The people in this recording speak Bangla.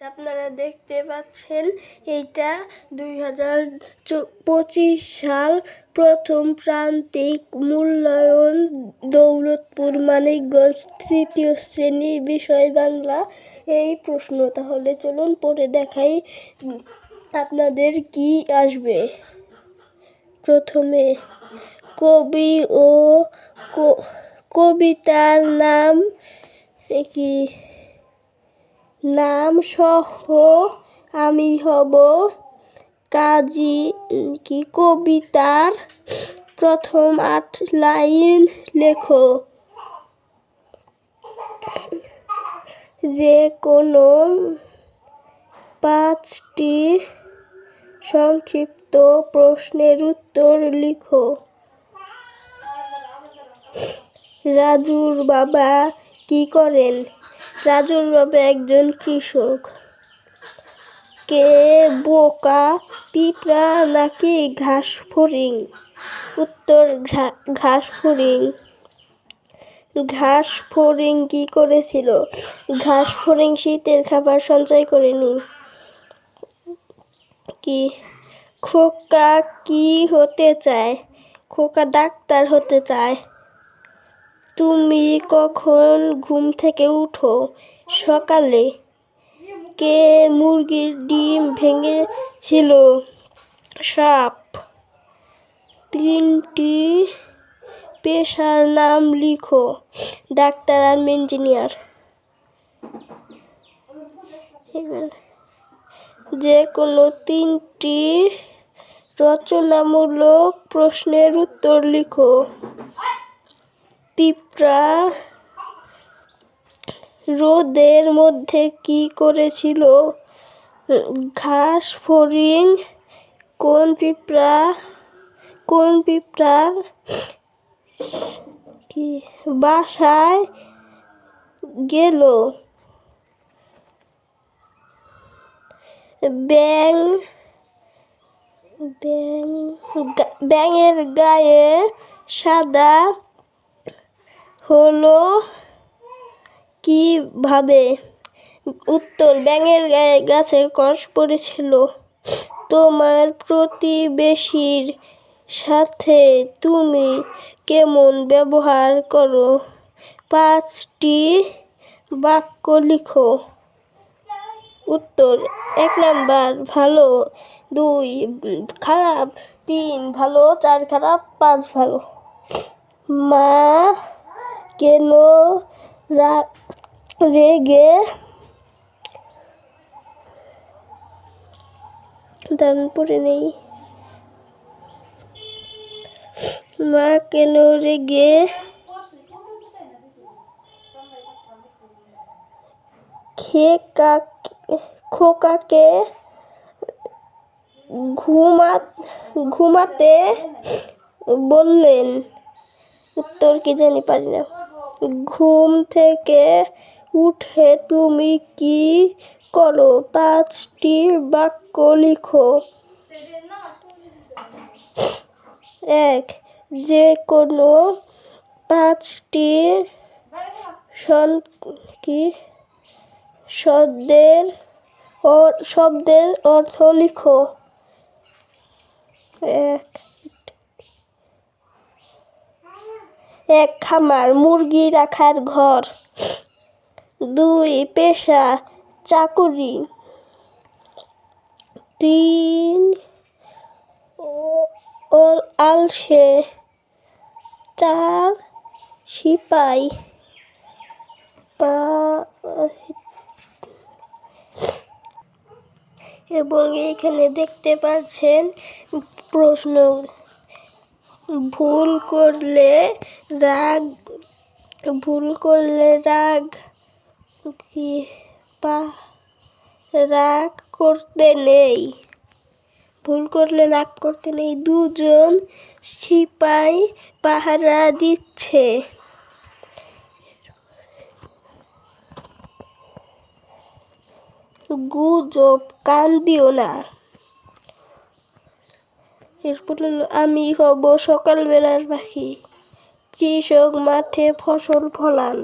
আপনারা দেখতে পাচ্ছেন এটা 2025 সাল প্রথম প্রান্তিক মূল্যায়ন দৌলতপুর মানিকগঞ্জ তৃতীয় শ্রেণী বিষয় বাংলা। এই প্রশ্ন তাহলে চলুন পড়ে দেখাই আপনাদের কি আসবে। প্রথমে কবি ও কবিতার নাম কি নাম সহ আমি হব কাজী কি কবিতার প্রথম 8 লাইন লেখো। যে কোনো 5টি সংক্ষিপ্ত প্রশ্নের উত্তর লিখো। রাজুর বাবা কি করেন? রাজুর বাবা একজন কৃষক। কে বোকা, পিঁপড়া নাকি ঘাস ফড়িং? উত্তর ঘাস ফড়িং। ঘাস ফড়িং কি করেছিল? ঘাস ফড়িং শীতের খাবার সঞ্চয় করেনি। কি খোকা কি হতে চায়? খোকা ডাক্তার হতে চায়। তুমি কখন ঘুম থেকে উঠো? সকালে। কে মুরগির ডিম ভেঙেছিল? সাপ। 3টি পেশার নাম লিখো। ডাক্তার আর ইঞ্জিনিয়ার। যে কোনো 3টি রচনামূলক প্রশ্নের উত্তর লিখো। পিঁপড়া রোদের মধ্যে কি করেছিল? ঘাস ফড়িং কোন পিঁপড়া কি বাসায় গেল? ব্যাঙের গায়ে সাদা হলো কিভাবে? উত্তর ব্যাঙের গায়ে গাছের কষ পড়েছিল। তোমার প্রতিবেশীর সাথে তুমি কেমন ব্যবহার করো? 5টি বাক্য লিখো। উত্তর 1 নাম্বার ভালো, 2 খারাপ, 3 ভালো, 4 খারাপ, 5 ভালো। মা কেন রেগে পড়ে নেই? মা কেন রেগে খোকাকে ঘুমাতে বললেন? উত্তর কি জানি পারি না। ঘুম থেকে উঠে তুমি কি করো? 5টি বাক্য লিখো। 1 যে কোনো 5টি শব্দের অর্থ লিখো। 1 খামার, মুরগি রাখার ঘর। 2 পেশা, চাকুরি। 3 আলসে। 4 সিপাই। এবং এইখানে দেখতে পাচ্ছেন প্রশ্ন। ভুল করলে রাগ করতে নেই। ভুল করলে রাগ করতে নেই। 2 জন সিপাই পাহারা দিচ্ছে। গুজব কান দিও না। এরপর আমি হব সকালবেলার পাখি। কৃষক মাঠে ফসল ফলান।